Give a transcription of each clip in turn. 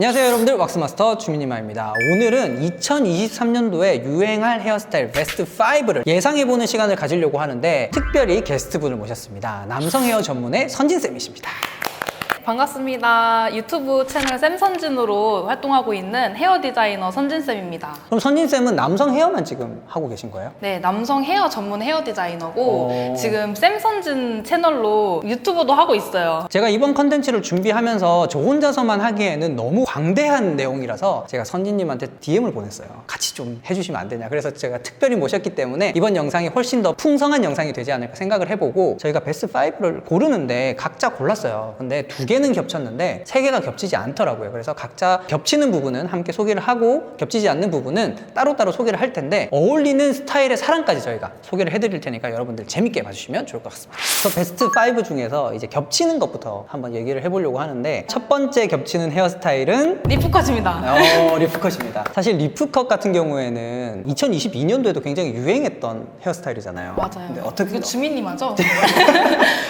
안녕하세요 여러분들, 왁스마스터 주민이마입니다. 오늘은 2023년도에 유행할 헤어스타일 베스트 5를 예상해보는 시간을 가지려고 하는데 특별히 게스트분을 모셨습니다. 남성 헤어 전문의 선진쌤이십니다. 반갑습니다. 유튜브 채널 쌤선진으로 활동하고 있는 헤어 디자이너 선진쌤입니다. 그럼 선진쌤은 남성 헤어만 지금 하고 계신 거예요? 네, 남성 헤어 전문 헤어 디자이너고 오. 지금 쌤선진 채널로 유튜브도 하고 있어요. 제가 이번 컨텐츠를 준비하면서 저 혼자서만 하기에는 너무 광대한 내용이라서 제가 선진님한테 DM을 보냈어요. 같이 좀 해주시면 안 되냐. 그래서 제가 특별히 모셨기 때문에 이번 영상이 훨씬 더 풍성한 영상이 되지 않을까 생각을 해보고 저희가 베스트 5를 고르는데 각자 골랐어요. 근데 두 개는 겹쳤는데 세 개가 겹치지 않더라고요. 그래서 각자 겹치는 부분은 함께 소개를 하고 겹치지 않는 부분은 따로따로 소개를 할 텐데 어울리는 스타일의 사랑까지 저희가 소개를 해드릴 테니까 여러분들 재밌게 봐주시면 좋을 것 같습니다. 그래서 베스트 5 중에서 이제 겹치는 것부터 한번 얘기를 해보려고 하는데 첫 번째 겹치는 헤어스타일은 리프컷입니다. 리프컷입니다. 사실 리프컷 같은 경우에는 2022년도에도 굉장히 유행했던 헤어스타일이잖아요. 맞아요. 근데 어떻게 이거 주민님 하죠?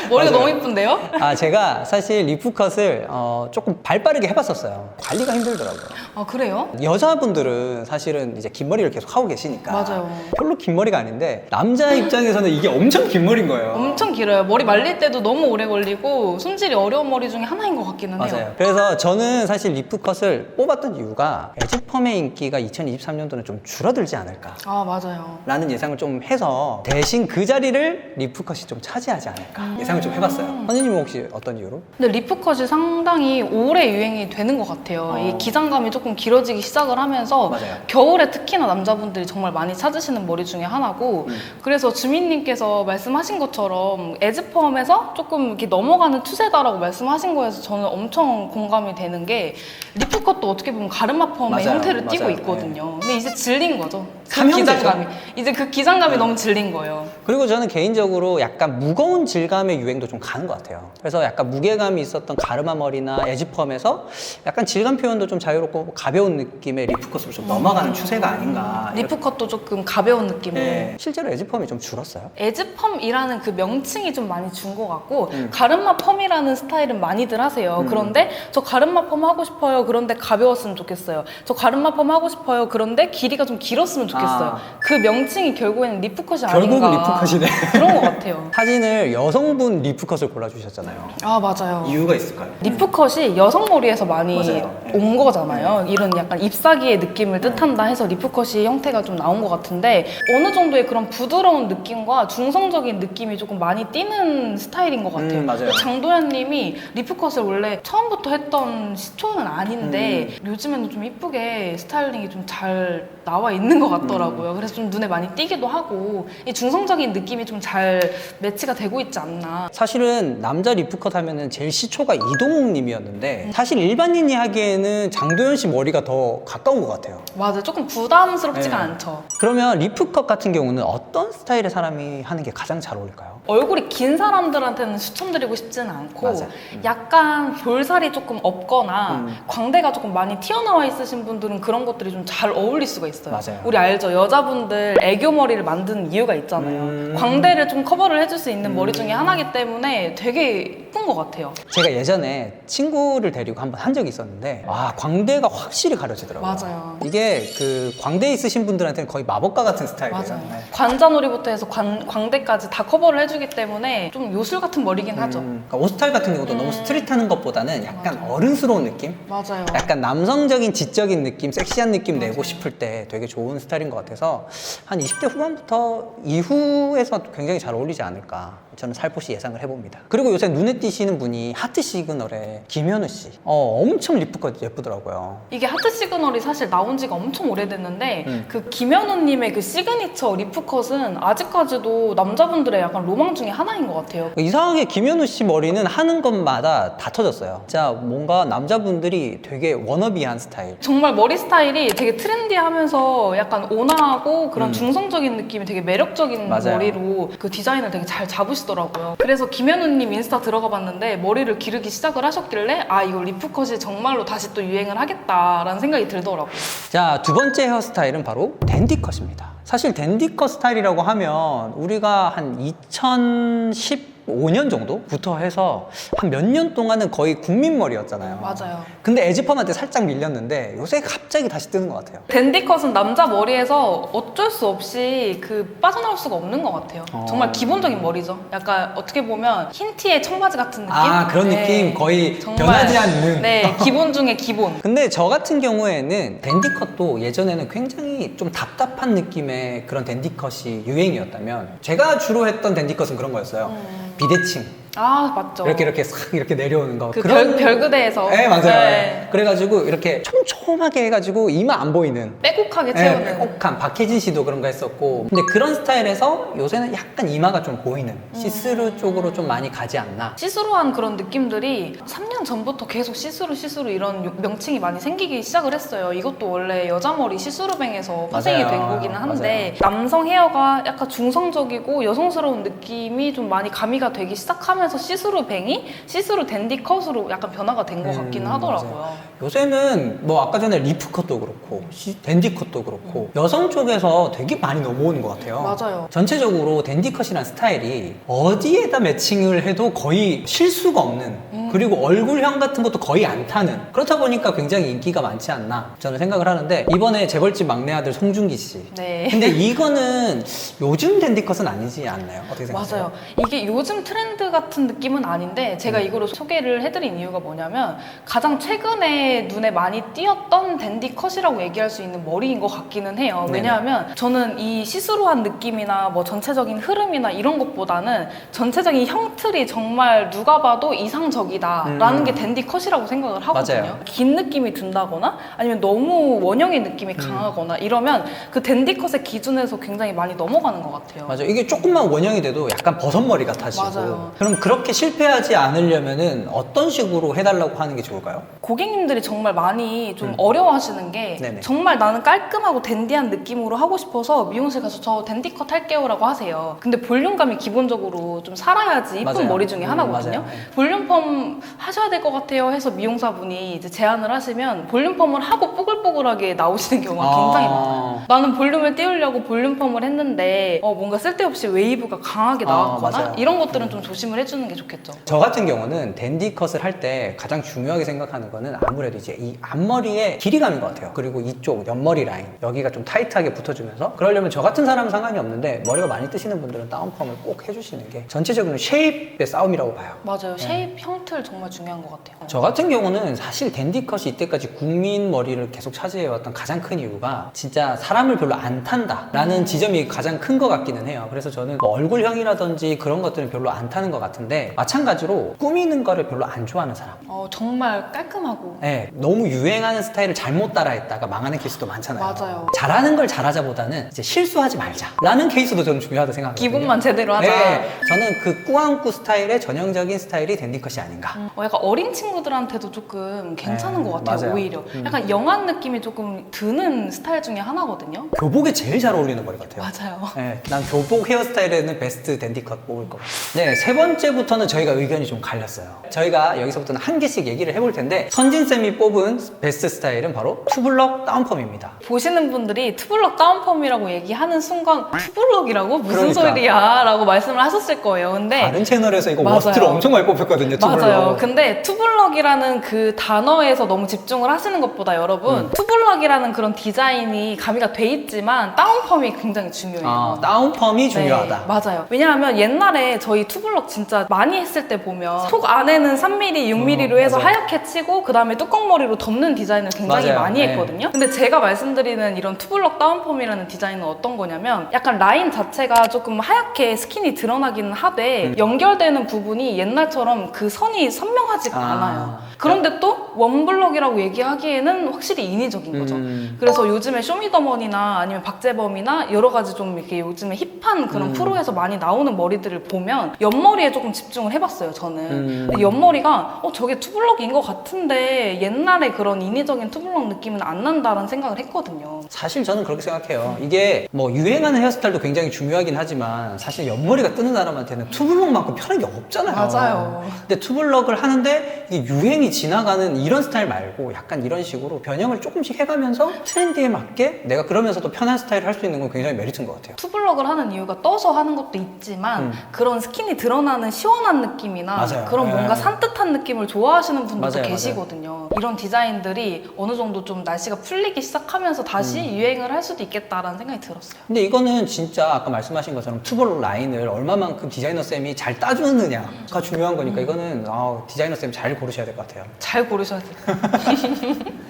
머리가 맞아요. 너무 이쁜데요? 제가 사실 리프컷을 조금 발빠르게 해봤었어요. 관리가 힘들더라고요. 아, 그래요? 여자분들은 사실은 이제 긴 머리를 계속 하고 계시니까 맞아요. 별로 긴 머리가 아닌데 남자 입장에서는 이게 엄청 긴 머리인 거예요. 엄청 길어요. 머리 말릴 때도 너무 오래 걸리고 손질이 어려운 머리 중에 하나인 것 같기는 해요. 맞아요. 그래서 저는 사실 리프컷을 뽑았던 이유가 에즈펌의 인기가 2023년도는 좀 줄어들지 않을까 아, 맞아요. 라는 예상을 좀 해서 대신 그 자리를 리프컷이 좀 차지하지 않을까 예상을 좀 해봤어요. 선생님은 혹시 어떤 이유로? 근데 리프컷이 상당히 오래 유행이 되는 것 같아요. 이 기장감이 조금 길어지기 시작을 하면서 맞아요. 겨울에 특히나 남자분들이 정말 많이 찾으시는 머리 중에 하나고 그래서 주민님께서 말씀하신 것처럼 에즈펌에서 조금 이렇게 넘어가는 추세다라고 말씀하신 거에서 저는 엄청 공감이 되는 게 리프컷도 어떻게 보면 가르마펌의 맞아요. 형태를 띠고 맞아요. 있거든요. 근데 이제 질린 거죠. 그 삼형제죠. 기장감이. 이제 그 기장감이 너무 질린 거예요. 그리고 저는 개인적으로 약간 무거운 질감의 유행도 좀 가는 것 같아요. 그래서 약간 무게감이 있었던 가르마 머리나 에즈펌에서 약간 질감 표현도 좀 자유롭고 가벼운 느낌의 리프컷으로 좀 넘어가는 추세가 아닌가. 리프컷도 조금 가벼운 느낌으로. 네. 실제로 에즈펌이 좀 줄었어요. 에즈펌이라는 그 명칭이 좀 많이 준 것 같고 가르마 펌이라는 스타일은 많이들 하세요. 그런데 저 가르마 펌 하고 싶어요. 그런데 가벼웠으면 좋겠어요. 저 가르마 펌 하고 싶어요. 그런데 길이가 좀 길었으면 좋겠어요. 그 명칭이 결국에는 리프컷이 결국은 아닌가. 리프컷이네. 그런 것 같아요. 사진을 여성분 리프컷을 골라주셨잖아요. 아, 맞아요. 이유가 있을까요? 리프컷이 여성 머리에서 많이 맞아요. 온 거잖아요. 이런 약간 잎사귀의 느낌을 뜻한다 해서 리프컷이 형태가 좀 나온 것 같은데 어느 정도의 그런 부드러운 느낌과 중성적인 느낌이 조금 많이 띄는 스타일인 것 같아요. 맞아요. 장도연 님이 리프컷을 원래 처음부터 했던 시초는 아닌데 요즘에는 좀 이쁘게 스타일링이 좀 잘 나와 있는 것 같더라고요. 그래서 좀 눈에 많이 띄기도 하고 이 중성적인 느낌이 좀 잘 매치가 되고 있지 않나. 사실은 남자 리프컷 하면은 제일 시초가 이동욱 님이었는데 사실 일반인이 하기에는 장도연 씨 머리가 더 가까운 것 같아요. 맞아, 조금 부담스럽지가 네. 않죠. 그러면 리프컷 같은 경우는 어떤 스타일의 사람이 하는 게 가장 잘 어울릴까요? 얼굴이 긴 사람들한테는 추천드리고 싶지는 않고 맞아. 약간 볼살이 조금 없거나 광대가 조금 많이 튀어나와 있으신 분들은 그런 것들이 좀 잘 어울릴 수가 있어요. 맞아요. 우리 알죠? 여자분들 애교 머리를 만드는 이유가 있잖아요. 광대를 좀 커버를 해줄 수 있는 머리 중에 하나이기 때문에 되게 예쁜 것 같아요. 제가 예전에 친구를 데리고 한번 한 적이 있었는데 광대가 확실히 가려지더라고요. 맞아요. 이게 그 광대 있으신 분들한테는 거의 마법과 같은 스타일이에요. 맞아요. 네. 관자놀이부터 해서 광대까지 다 커버를 해주기 때문에 좀 요술 같은 머리긴 하죠. 그러니까 옷 스타일 같은 경우도 너무 스트릿한 것보다는 약간 어른스러운 느낌? 맞아요. 약간 남성적인 지적인 느낌, 섹시한 느낌 내고 싶을 때 되게 좋은 스타일인 것 같아서 한 20대 후반부터 이후에서 굉장히 잘 어울리지 않을까 저는 살포시 예상을 해봅니다. 그리고 요새 눈에 띄시는 분이 하트 시그널의 김현우 씨 엄청 리프컷 예쁘더라고요. 이게 하트 시그널이 사실 나온 지가 엄청 오래됐는데 그 김현우님의 그 시그니처 리프컷은 아직까지도 남자분들의 약간 로망 중에 하나인 것 같아요. 이상하게 김현우 씨 머리는 하는 것마다 다 터졌어요. 진짜 뭔가 남자분들이 되게 워너비한 스타일. 정말 머리 스타일이 되게 트렌디하면서 약간 온화하고 그런 중성적인 느낌이 되게 매력적인 맞아요. 머리로 그 디자인을 되게 잘 잡으시더라고요. 그래서 김현우님 인스타 들어가 봤는데 머리를 기르기 시작을 하셨길래 아, 이거 리프컷이 정말로 다시 또 유행을 하겠다라는 생각이 들더라고요. 자, 두 번째 헤어스타일은 바로 댄디컷입니다. 사실 댄디컷 스타일이라고 하면 우리가 한 2010 15년 정도부터 해서 한 몇 년 동안은 거의 국민머리였잖아요. 맞아요. 근데 에지펌한테 살짝 밀렸는데 요새 갑자기 다시 뜨는 것 같아요. 댄디컷은 남자 머리에서 어쩔 수 없이 그 빠져나올 수가 없는 것 같아요. 정말 기본적인 머리죠. 약간 어떻게 보면 흰 티에 청바지 같은 느낌? 아, 그런 느낌 거의 정말, 변하지 않는. 네, 기본 중에 기본. 근데 저 같은 경우에는 댄디컷도 예전에는 굉장히 좀 답답한 느낌의 그런 댄디컷이 유행이었다면 제가 주로 했던 댄디컷은 그런 거였어요. 비대칭. 아, 맞죠. 이렇게 싹 이렇게 내려오는 거. 그 별그대에서. 네, 맞아요. 네. 그래가지고 이렇게 촘촘하게 해가지고 이마 안 보이는. 빼곡하게 네, 채우는. 빼곡한 박혜진 씨도 그런 거 했었고. 근데 그런 스타일에서 요새는 약간 이마가 좀 보이는 시스루 쪽으로 좀 많이 가지 않나. 시스루한 그런 느낌들이 3년 전부터 계속 시스루 이런 명칭이 많이 생기기 시작을 했어요. 이것도 원래 여자 머리 시스루뱅에서 파생이 맞아요. 된 거기는 한데 남성 헤어가 약간 중성적이고 여성스러운 느낌이 좀 많이 가미가 되기 시작하면서 시스루뱅이 시스루 댄디컷으로 약간 변화가 된 것 같기는 하더라고요. 맞아요. 요새는 뭐 아까 전에 리프컷도 그렇고 댄디컷도 그렇고 여성 쪽에서 되게 많이 넘어오는 것 같아요. 맞아요. 전체적으로 댄디컷이란 스타일이 어디에다 매칭을 해도 거의 실수가 없는 그리고 얼굴형 같은 것도 거의 안 타는 그렇다 보니까 굉장히 인기가 많지 않나 저는 생각을 하는데 이번에 재벌집 막내 아들 송중기 씨 네. 근데 이거는 요즘 댄디컷은 아니지 않나요? 어떻게 생각하세요? 맞아요. 이게 요즘 트렌드 같은 느낌은 아닌데 제가 이거를 소개를 해드린 이유가 뭐냐면 가장 최근에 눈에 많이 띄었던 댄디컷이라고 얘기할 수 있는 머리인 것 같기는 해요. 네네. 왜냐하면 저는 이 시스루한 느낌이나 뭐 전체적인 흐름이나 이런 것보다는 전체적인 형틀이 정말 누가 봐도 이상적이다라는 게 댄디컷이라고 생각을 하거든요. 맞아요. 긴 느낌이 든다거나 아니면 너무 원형의 느낌이 강하거나 이러면 그 댄디컷의 기준에서 굉장히 많이 넘어가는 것 같아요. 맞아요. 이게 조금만 원형이 돼도 약간 버섯머리 같아지고 맞아요. 그럼 그렇게 실패하지 않으려면은 어떤 식으로 해달라고 하는 게 좋을까요? 고객님들이 정말 많이 좀 어려워하시는 게 네네. 정말 나는 깔끔하고 댄디한 느낌으로 하고 싶어서 미용실 가서 저 댄디컷 할게요 라고 하세요. 근데 볼륨감이 기본적으로 좀 살아야지 이쁜 맞아요. 머리 중에 하나거든요. 맞아요. 네. 볼륨펌 하셔야 될 것 같아요 해서 미용사분이 이제 제안을 하시면 볼륨펌을 하고 뽀글뽀글하게 나오시는 경우가 굉장히 많아요. 나는 볼륨을 띄우려고 볼륨펌을 했는데 뭔가 쓸데없이 웨이브가 강하게 나왔거나 맞아요. 이런 것들은 좀 조심을 해주는 게 좋겠죠. 저 같은 경우는 댄디컷을 할 때 가장 중요하게 생각하는 거는 아무래도 이제 이 앞머리의 길이감인 것 같아요. 그리고 이쪽 옆머리 라인 여기가 좀 타이트하게 붙어주면서 그러려면 저 같은 사람은 상관이 없는데 머리가 많이 뜨시는 분들은 다운펌을 꼭 해주시는 게 전체적으로 쉐입의 싸움이라고 봐요. 맞아요. 쉐입 형틀 정말 중요한 것 같아요. 저 같은 경우는 사실 댄디컷이 이때까지 국민 머리를 계속 차지해왔던 가장 큰 이유가 진짜 사람을 별로 안 탄다라는 지점이 가장 큰 것 같기는 해요. 그래서 저는 뭐 얼굴형이라든지 그런 것들은 별로 안 타는 것 같은데 마찬가지로 꾸미는 거를 별로 안 좋아하는 사람. 정말 깔끔하고. 네, 너무 유행하는 스타일을 잘못 따라했다가 망하는 케이스도 많잖아요. 맞아요. 잘하는 걸 잘하자보다는 이제 실수하지 말자라는 케이스도 저는 중요하다고 생각하거든요. 기본만 제대로 하자. 네, 저는 그 꾸안꾸 스타일의 전형적인 스타일이 댄디컷이 아닌가. 약간 어린 친구들한테도 조금 괜찮은 것 같아요. 맞아요. 오히려. 약간 영한 느낌이 조금 드는 스타일 중에 하나거든요. 교복에 제일 잘 어울리는 머리 같아요. 맞아요. 네, 난 교복 헤어스타일에는 베스트 댄디컷 뽑을 것 같아요. 네, 세 번째부터는 저희가 의견이 좀 갈렸어요. 저희가 여기서부터는 한 개씩 얘기를 해볼 텐데 선진쌤이 뽑은 베스트 스타일은 바로 투블럭 다운펌입니다. 보시는 분들이 투블럭 다운펌이라고 얘기하는 순간 투블럭이라고? 무슨 그러니까. 소리야? 라고 말씀을 하셨을 거예요. 근데 다른 채널에서 이거 맞아요. 워스트를 엄청 많이 뽑혔거든요. 투블럭. 맞아요. 근데 투블럭이라는 그 단어에서 너무 집중을 하시는 것보다 여러분 투블럭이라는 그런 디자인이 가미가 돼 있지만 다운펌이 굉장히 중요해요. 다운펌이 중요하다. 네, 맞아요. 왜냐하면 옛날에 저희 투블럭 진짜 많이 했을 때 보면 속 안에는 3mm, 6mm로 해서 맞아요. 하얗게 치고 그 다음에 뚜껑머리로 덮는 디자인을 굉장히 맞아요. 많이 네. 했거든요. 근데 제가 말씀드리는 이런 투블럭 다운펌이라는 디자인은 어떤 거냐면 약간 라인 자체가 조금 하얗게 스킨이 드러나기는 하되 연결되는 부분이 옛날처럼 그 선이 선명하지가 않아요. 그런데 또 원블럭이라고 얘기하기에는 확실히 인위적인 거죠. 그래서 요즘에 쇼미더머니나 아니면 박재범이나 여러 가지 좀 이렇게 요즘에 힙한 그런 프로에서 많이 나오는 머리들을 보면 옆머리에 조금 집중을 해봤어요, 저는. 근데 옆머리가 저게 투블럭인 것 같은데 옛날에 그런 인위적인 투블럭 느낌은 안 난다는 생각을 했거든요. 사실 저는 그렇게 생각해요. 이게 뭐 유행하는 헤어스타일도 굉장히 중요하긴 하지만 사실 옆머리가 뜨는 사람한테는 투블럭만큼 편한 게 없잖아요. 맞아요. 근데 투블럭 투블럭을 하는데 이게 유행이 지나가는 이런 스타일 말고 약간 이런 식으로 변형을 조금씩 해가면서 트렌드에 맞게 내가 그러면서도 편한 스타일을 할 수 있는 건 굉장히 메리트인 것 같아요. 투블럭을 하는 이유가 떠서 하는 것도 있지만 그런 스킨이 드러나는 시원한 느낌이나 맞아요. 그런 뭔가 네. 산뜻한 느낌을 좋아하시는 분들도 맞아요, 계시거든요. 이런 디자인들이 어느 정도 좀 날씨가 풀리기 시작하면서 다시 유행을 할 수도 있겠다라는 생각이 들었어요. 근데 이거는 진짜 아까 말씀하신 것처럼 투블럭 라인을 얼마만큼 디자이너 쌤이 잘 따주느냐가 중요한 거니까 이거는 디자이너 쌤 잘 고르셔야 될 것 같아요. 잘 고르셔야 돼요.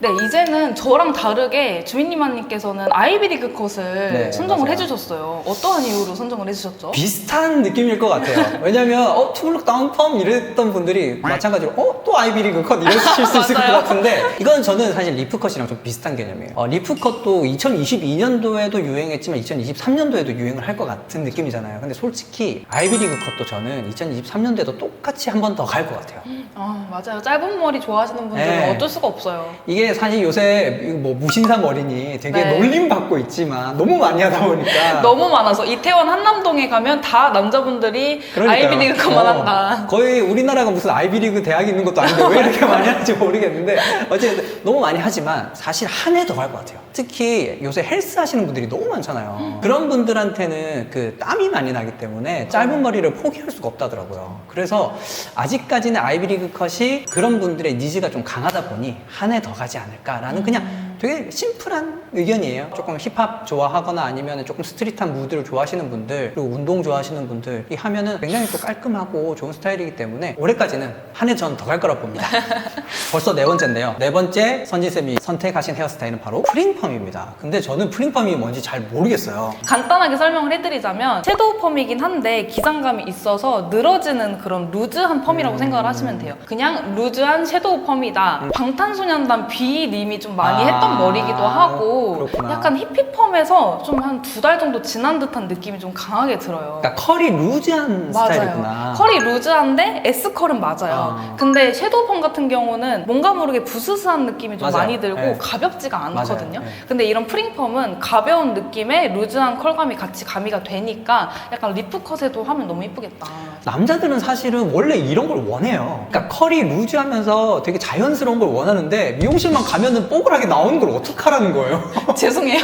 네, 이제는 저랑 다르게 주민님께서는 아이비리그 컷을 네, 선정을 맞아요. 해주셨어요. 어떠한 이유로 선정을 해주셨죠? 비슷한 느낌일 것 같아요. 왜냐면 투블럭 다운펌 이랬던 분들이 마찬가지로 또 아이비리그 컷 이러실 수 있을 것 맞아요. 같은데 이건 저는 사실 리프컷이랑 좀 비슷한 개념이에요. 리프컷도 2022년도에도 유행했지만 2023년도에도 유행을 할 것 같은 느낌이잖아요. 근데 솔직히 아이비리그 컷도 저는 2023년도에도 똑같이 한 번 더 갈 것 같아요. 맞아요. 짧은 머리 좋아하시는 분들은 네. 어쩔 수가 없어요. 이게 사실 요새 뭐 무신사 머리니 되게 네. 놀림받고 있지만 너무 많이 하다 보니까 너무 많아서 이태원 한남동에 가면 다 남자분들이 그러니까요. 아이비리그 컷만 한다. 거의 우리나라가 무슨 아이비리그 대학이 있는 것도 아닌데 왜 이렇게 많이 하는지 모르겠는데 어쨌든 너무 많이 하지만 사실 한 해 더 갈 것 같아요. 특히 요새 헬스 하시는 분들이 너무 많잖아요. 그런 분들한테는 그 땀이 많이 나기 때문에 짧은 머리를 포기할 수가 없다더라고요. 그래서 아직까지는 아이비리그 컷이 그런 분들의 니즈가 좀 강하다 보니 한 해 더 가지 않을까라는 그냥 되게 심플한 의견이에요. 조금 힙합 좋아하거나 아니면 조금 스트릿한 무드를 좋아하시는 분들 그리고 운동 좋아하시는 분들이 하면은 굉장히 또 깔끔하고 좋은 스타일이기 때문에 올해까지는 한 해 전 더 갈 거라고 봅니다. 벌써 네 번째인데요. 네 번째 선지쌤이 선택하신 헤어스타일은 바로 프링펌입니다. 근데 저는 프링펌이 뭔지 잘 모르겠어요. 간단하게 설명을 해드리자면 섀도우 펌이긴 한데 기장감이 있어서 늘어지는 그런 루즈한 펌이라고 생각을 하시면 돼요. 그냥 루즈한 섀도우 펌이다. 방탄소년단 B님이 좀 많이 했던 머리기도 하고 그렇구나. 약간 히피펌에서 좀 한 2달 정도 지난 듯한 느낌이 좀 강하게 들어요. 그러니까 컬이 루즈한 스타일이구나. 컬이 루즈한데 S컬은 맞아요. 근데 섀도우 펌 같은 경우는 뭔가 모르게 부스스한 느낌이 좀 맞아요. 많이 들고 네. 가볍지가 않거든요. 맞아요. 네. 근데 이런 프링펌은 가벼운 느낌의 루즈한 컬감이 같이 가미가 되니까 약간 리프컷에도 하면 너무 이쁘겠다. 남자들은 사실은 원래 이런 걸 원해요. 그러니까 컬이 루즈하면서 되게 자연스러운 걸 원하는데 미용실만 가면은 뽀글하게 나오는 걸 어떡하라는 거예요? 죄송해요.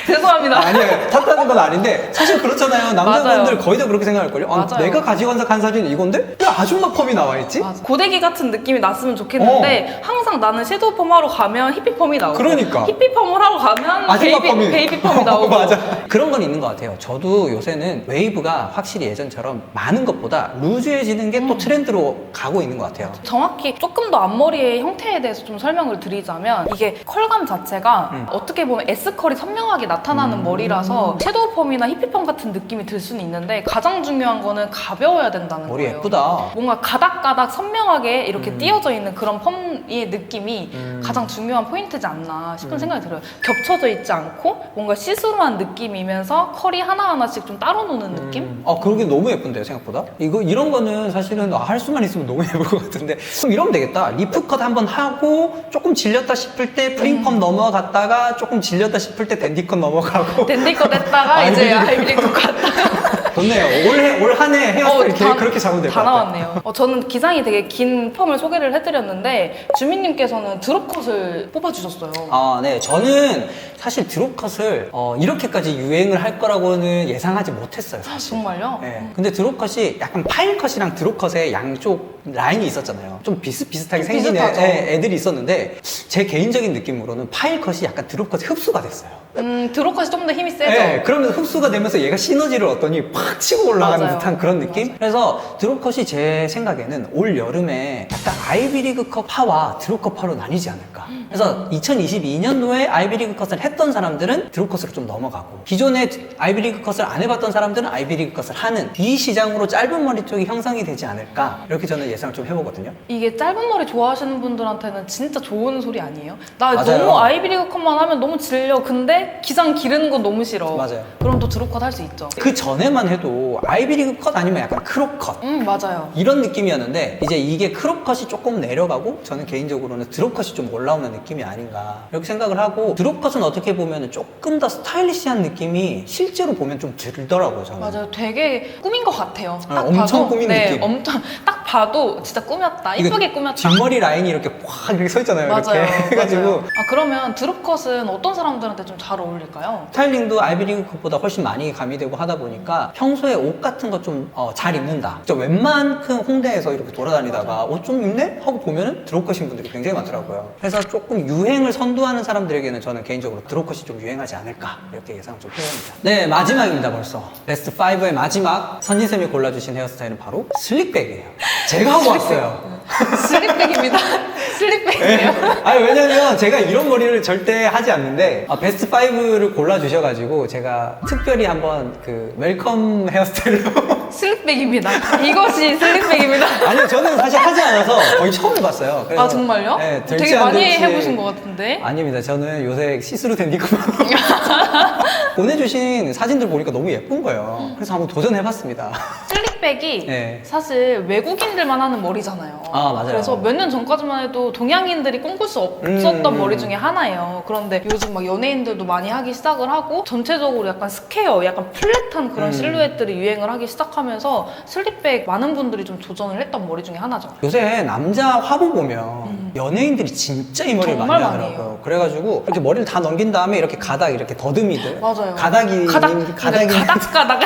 죄송합니다. 아니에요. 탓하는 건 아닌데 사실 그렇잖아요. 남자분들 맞아요. 거의 다 그렇게 생각할걸요? 맞아요. 내가 가지고 간 사진은 이건데? 왜 아줌마 펌이 나와 있지? 맞아. 고데기 같은 느낌이 났으면 좋겠는데 항상 나는 섀도우 펌 하러 가면 히피펌이 나오고 그러니까. 히피펌을 하러 가면 아줌마 펌이 베이비펌이 나오고 맞아. 그런 건 있는 것 같아요. 저도 요새는 웨이브가 확실히 예전처럼 많은 것보다 루즈해지는 게 또 트렌드로 가고 있는 것 같아요. 정확히 조금 더 앞머리의 형태에 대해서 좀 설명을 드리자면 이게 컬감 자체가 어떻게 보면 S컬이 선명하게 나타나는 머리라서 섀도우 펌이나 히피펌 같은 느낌이 들 수는 있는데 가장 중요한 거는 가벼워야 된다는 머리 거예요. 예쁘다. 뭔가 가닥가닥 선명하게 이렇게 띄어져 있는 그런 펌의 느낌이 가장 중요한 포인트지 않나 싶은 생각이 들어요. 겹쳐져 있지 않고 뭔가 시스루한 느낌이면서 컬이 하나하나씩 좀 따로 노는 느낌? 그러게 너무 예쁜데요, 생각보다? 이런 거는 사실은 할 수만 있으면 너무 예쁠 것 같은데. 그럼 이러면 되겠다. 리프컷 한번 하고, 조금 질렸다 싶을 때 프링펌 넘어갔다가, 조금 질렸다 싶을 때 댄디컷 넘어가고. 댄디컷 했다가 이제 아이비리컷 갔다가 좋네요. 올 한 해 헤어스타일 그렇게 잡으면 될 것 다 같아요. 나왔네요. 저는 기장이 되게 긴 펌을 소개를 해드렸는데 주민님께서는 드롭컷을 뽑아주셨어요. 네. 저는 사실 드롭컷을 이렇게까지 유행을 할 거라고는 예상하지 못했어요, 사실. 정말요? 네. 근데 드롭컷이 약간 파일컷이랑 드롭컷의 양쪽 라인이 있었잖아요. 좀 비슷비슷하게 좀 생긴 비슷하죠. 애들이 있었는데 제 개인적인 느낌으로는 파일컷이 약간 드롭컷에 흡수가 됐어요. 드롭컷이 좀 더 힘이 세죠? 네, 그러면 흡수가 되면서 얘가 시너지를 얻더니 팍 치고 올라가는 맞아요. 듯한 그런 느낌? 그래서 드롭컷이 제 생각에는 올 여름에 약간 아이비리그컵 파와 드롭컷 파로 나뉘지 않을까. 그래서 2022년도에 아이비리그 컷을 했던 사람들은 드롭컷으로 좀 넘어가고 기존에 아이비리그 컷을 안 해봤던 사람들은 아이비리그 컷을 하는 이 시장으로 짧은 머리 쪽이 형성이 되지 않을까 이렇게 저는 예상을 좀 해보거든요. 이게 짧은 머리 좋아하시는 분들한테는 진짜 좋은 소리 아니에요? 나 맞아요. 너무 아이비리그 컷만 하면 너무 질려. 근데 기장 기르는 건 너무 싫어. 맞아요. 그럼 또 드롭컷 할 수 있죠. 그 전에만 해도 아이비리그 컷 아니면 약간 크롭 컷 맞아요. 이런 느낌이었는데 이제 이게 크롭 컷이 조금 내려가고 저는 개인적으로는 드롭 컷이 좀 올라오는 느낌이 아닌가 이렇게 생각을 하고 드롭 컷은 어떻게 보면 조금 더 스타일리시한 느낌이 실제로 보면 좀 들더라고요 저는. 맞아요. 되게 꾸민 것 같아요. 딱 엄청 봐도, 꾸민 네, 느낌. 엄청 딱 봐도 진짜 꾸몄다, 이쁘게 꾸몄다. 뒷머리 라인이 이렇게 확 이렇게 서 있잖아요. 맞아요. 이렇게 해가지고 맞아요. 그러면 드롭컷은 어떤 사람들한테 좀 잘 어울릴까요? 스타일링도 아이비리그 컷보다 훨씬 많이 가미되고 하다 보니까 평소에 옷 같은 거 좀 잘 입는다. 저 웬만큼 홍대에서 이렇게 돌아다니다가 옷 좀 입네? 하고 보면은 드롭컷인 분들이 굉장히 많더라고요. 그래서 조금 유행을 선도하는 사람들에게는 저는 개인적으로 드롭컷이 좀 유행하지 않을까 이렇게 예상 좀 해봅니다. 네, 마지막입니다 벌써. 베스트 5의 마지막 선진쌤이 골라주신 헤어스타일은 바로 슬릭백이에요. 제가 하고 왔어요. 슬립백입니다. 슬립백이에요. 아니 왜냐면 제가 이런 머리를 절대 하지 않는데 베스트 5를 골라주셔가지고 제가 특별히 한번 그 웰컴 헤어스타일로 슬립백입니다. 이것이 슬립백입니다. 아니요 저는 사실 하지 않아서 거의 처음 해봤어요. 그래서 아 정말요? 네, 될지 되게 안 많이 될지. 해보신 것 같은데. 아닙니다. 저는 요새 시스루 된 니크만 보내주신 사진들 보니까 너무 예쁜 거예요. 그래서 한번 도전해봤습니다. 슬립백이 네. 사실 외국인들만 하는 머리잖아요. 아, 맞아요. 그래서 몇 년 전까지만 해도 동양인들이 꿈꿀 수 없었던 머리 중에 하나예요. 그런데 요즘 막 연예인들도 많이 하기 시작을 하고 전체적으로 약간 스퀘어, 약간 플랫한 그런 실루엣들이 유행을 하기 시작하면서 슬립백 많은 분들이 좀 도전을 했던 머리 중에 하나죠. 요새 남자 화보 보면 연예인들이 진짜 이 머리를 정말 많이 많이 하더라고요. 그래가지고 이렇게 머리를 다 넘긴 다음에 이렇게 가닥 이렇게 더듬이들 맞아요. 가닥이 가닥, 가닥이 가닥가닥.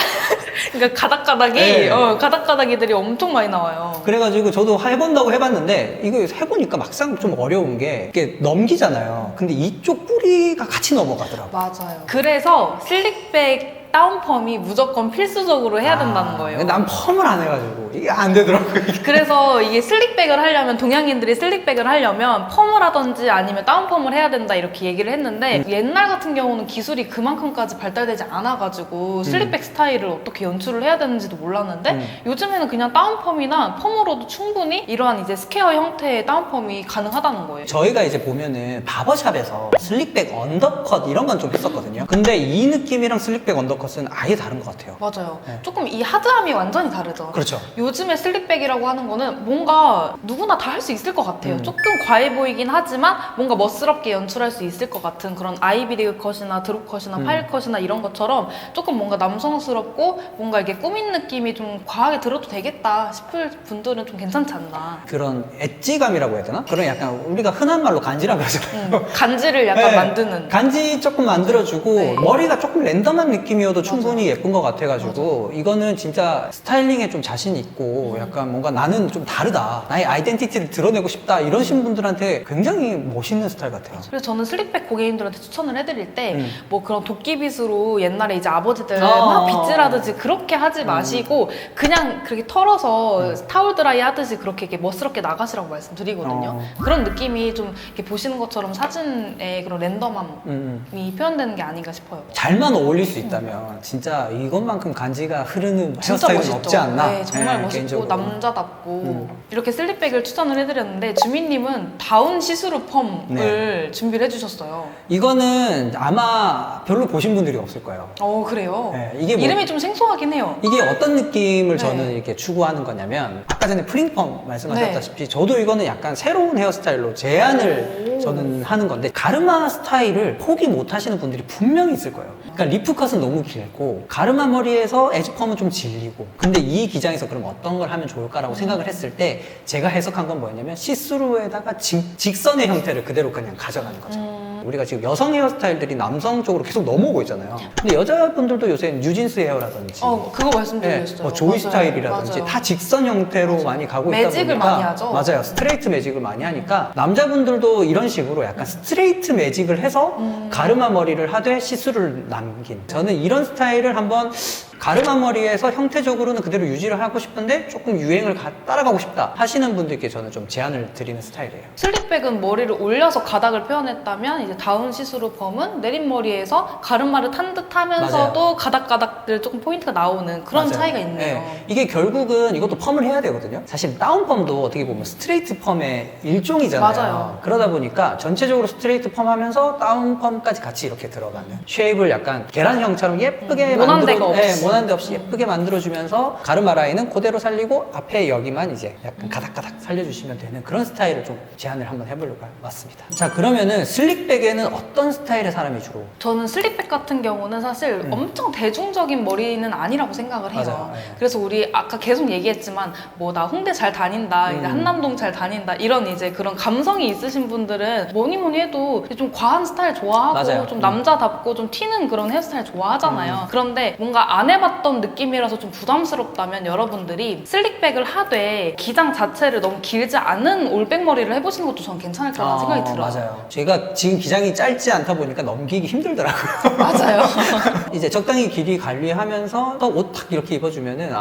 그러니까 가닥가닥이, 네. 가닥가닥이들이 엄청 많이 나와요. 그래가지고 저도 해본다고 해봤는데 이거 해보니까 막상 좀 어려운 게 이게 넘기잖아요. 근데 이쪽 뿌리가 같이 넘어가더라고요. 맞아요. 그래서 슬릭백 다운펌이 무조건 필수적으로 해야 된다는 거예요. 난 펌을 안 해가지고 이게 안 되더라고요. 이게. 그래서 이게 슬릭백을 하려면 동양인들이 슬릭백을 하려면 펌을 하든지 아니면 다운펌을 해야 된다 이렇게 얘기를 했는데 옛날 같은 경우는 기술이 그만큼까지 발달되지 않아가지고 슬릭백 스타일을 어떻게 연출을 해야 되는지도 몰랐는데 요즘에는 그냥 다운펌이나 펌으로도 충분히 이러한 이제 스퀘어 형태의 다운펌이 가능하다는 거예요. 저희가 이제 보면은 바버샵에서 슬릭백 언더컷 이런 건 좀 했었거든요. 근데 이 느낌이랑 슬릭백 언더컷은 아예 다른 것 같아요. 맞아요. 네. 조금 이 하드함이 완전히 다르죠. 그렇죠. 요즘에 슬릭백이라고 하는 거는 뭔가 누구나 다 할 수 있을 것 같아요. 조금 과해 보이긴 하지만 뭔가 멋스럽게 연출할 수 있을 것 같은 그런 아이비리그 컷이나 드롭 컷이나 파일 컷이나 이런 것처럼 조금 뭔가 남성스럽고 뭔가 이렇게 꾸민 느낌이 좀 과하게 들어도 되겠다 싶을 분들은 좀 괜찮지 않나. 그런 엣지감이라고 해야 되나? 그런 약간 우리가 흔한 말로 간지라고 하잖아요. 간지를 약간 네. 만드는. 간지 조금 만들어주고 네. 머리가 조금 랜덤한 느낌이어도 충분히 예쁜 것 같아가지고 이거는 진짜 스타일링에 좀 자신 있고 약간 뭔가 나는 좀 다르다, 나의 아이덴티티를 드러내고 싶다 이러신 분들한테 굉장히 멋있는 스타일 같아요. 그래서 저는 슬릭백 고객님들한테 추천을 해드릴 때 뭐 그런 도끼빗으로 옛날에 이제 아버지들 어. 막 빗질하듯이 그렇게 하지 마시고 그냥 그렇게 털어서 타올 드라이 하듯이 그렇게 이렇게 멋스럽게 나가시라고 말씀드리거든요. 그런 느낌이 좀 이렇게 보시는 것처럼 사진의 그런 랜덤함이 표현되는 게 아닌가 싶어요. 잘만 어울릴 수 있다면 진짜 이것만큼 간지가 흐르는 진짜 헤어스타일은 멋있죠. 없지 않나? 네, 정말 멋있고 개인적으로. 남자답고 이렇게 슬립백을 추천을 해드렸는데 주민님은 다운 시스루 펌을 준비를 해주셨어요. 이거는 아마 별로 보신 분들이 없을 거예요. 그래요? 네, 이게 뭐- 이름이 좀 생소하긴 해요. 이게 어떤 느낌을 네. 저는 이렇게 추구하는 거냐면 아까 전에 프링펌 말씀하셨다시피 저도 이거는 약간 새로운 헤어스타일로 제안을 저는 하는 건데 가르마 스타일을 포기 못 하시는 분들이 분명히 있을 거예요. 그러니까 리프컷은 너무 길고 가르마 머리에서 에즈펌은 좀 질리고 근데 이 기장에서 그럼 어떤 걸 하면 좋을까라고 생각을 했을 때 제가 해석한 건 뭐였냐면 시스루에다가 직선의 형태를 그대로 그냥 가져가는 거죠. 우리가 지금 여성 헤어스타일들이 남성 쪽으로 계속 넘어오고 있잖아요. 근데 여자분들도 요새 뉴진스 헤어라든지 그거 말씀드렸어요. 뭐 조이 맞아요. 스타일이라든지 맞아요. 다 직선 형태로 많이 가고 있다 매직을 보니까 많이 하죠. 맞아요. 스트레이트 매직을 많이 하니까 남자분들도 이런 식으로 약간 스트레이트 매직을 해서 가르마 머리를 하되 시스루를 남긴 저는 이런 스타일을 한번 가르마 머리에서 형태적으로는 그대로 유지를 하고 싶은데 조금 유행을 따라가고 싶다 하시는 분들께 저는 좀 제안을 드리는 스타일이에요. 슬립백은 머리를 올려서 가닥을 표현했다면 이제 다운 시스루 펌은 내린 머리에서 가르마를 탄 듯 하면서도 가닥가닥들 조금 포인트가 나오는 그런 맞아요. 차이가 있네요. 네. 이게 결국은 이것도 펌을 해야 되거든요. 사실 다운 펌도 어떻게 보면 스트레이트 펌의 일종이잖아요. 맞아요. 그러다 보니까 전체적으로 스트레이트 펌 하면서 다운 펌까지 같이 이렇게 들어가는 쉐입을 약간 계란형처럼 예쁘게 모난 만들어 데가 없이. 원하는 데 없이 예쁘게 만들어주면서 가르마 라인은 그대로 살리고 앞에 여기만 이제 약간 가닥가닥 살려주시면 되는 그런 스타일을 좀 제안을 한번 해보려고 왔습니다. 자, 그러면은 슬릭백에는 어떤 스타일의 사람이 주로? 저는 슬릭백 같은 경우는 사실 엄청 대중적인 머리는 아니라고 생각을 해요. 맞아요. 네. 그래서 우리 아까 계속 얘기했지만 뭐 나 홍대 잘 다닌다, 이제 한남동 잘 다닌다 이런 이제 그런 감성이 있으신 분들은 뭐니 뭐니 해도 좀 과한 스타일 좋아하고 맞아요. 좀 남자답고 좀 튀는 그런 헤어스타일 좋아하잖아요. 그런데 뭔가 안 해봤던 느낌이라서 좀 부담스럽다면 여러분들이 슬릭백을 하되 기장 자체를 너무 길지 않은 올백 머리를 해보시는 것도 저는 괜찮을 거라는 생각이 들어요. 맞아요. 제가 지금 기장이 짧지 않다 보니까 넘기기 힘들더라고요. 맞아요. 이제 적당히 길이 관리하면서 또 옷 탁 이렇게 입어주면은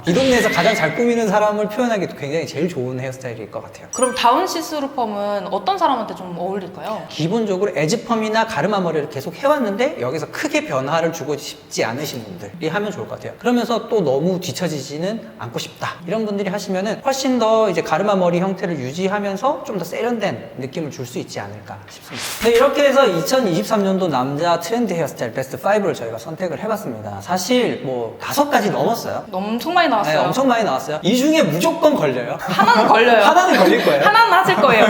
이 동네에서 가장 잘 꾸미는 사람을 표현하기도 굉장히 제일 좋은 헤어스타일일 것 같아요. 그럼 다운 시스루 펌은 어떤 사람한테 좀 어울릴까요? 기본적으로 에즈펌이나 가르마 머리를 계속 해왔는데 여기서 크게 변화를 주고 싶지 않으신 분들이 하면 좋을 것 같아요. 그러면서 또 너무 뒤처지지는 않고 싶다 이런 분들이 하시면은 훨씬 더 이제 가르마 머리 형태를 유지하면서 좀 더 세련된 느낌을 줄 수 있지 않을까 싶습니다. 네, 이렇게 해서 2023년도 남자 트렌드 헤어스타일 베스트 5를 저희가 선택을 해봤습니다. 사실 뭐 5가지 넘었어요. 엄청 많이 나왔어요. 네, 엄청 많이 나왔어요. 이 중에 무조건 걸려요. 하나는 걸려요. 하나는 걸릴 거예요. 하나는 하실 거예요.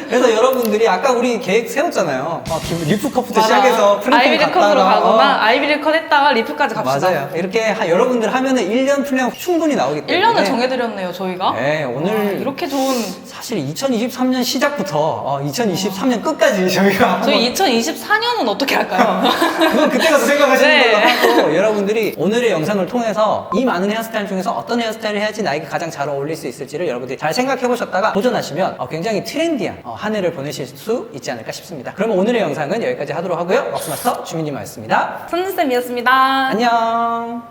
그래서 여러분들이 아까 우리 계획 세웠잖아요. 리프 컷부터 맞아. 시작해서 프린팅 아이비리 컷으로 갔다가, 가거나 아이비리 컷 했다가 리프까지 갑시다. 맞아요. 이렇게 여러분들 하면은 1년 플랜 충분히 나오기 때문에 1년을 정해드렸네요, 저희가. 네, 오늘 와, 이렇게 좋은. 사실 2023년 시작부터 2023년 끝까지 저희가 저희 2024년은 어떻게 할까요? 그건 그때 가서 생각하시는 네. 걸로 하고 여러분들이 오늘의 영상을 통해서 이 많은 헤어스타일 중에서 어떤 헤어스타일을 해야지 나에게 가장 잘 어울릴 수 있을지를 여러분들이 잘 생각해 보셨다가 도전하시면 굉장히 트렌디한 한 해를 보내실 수 있지 않을까 싶습니다. 그러면 오늘의 영상은 여기까지 하도록 하고요. 왁스마스터 주민님이었습니다. 선진쌤이었습니다. 안녕.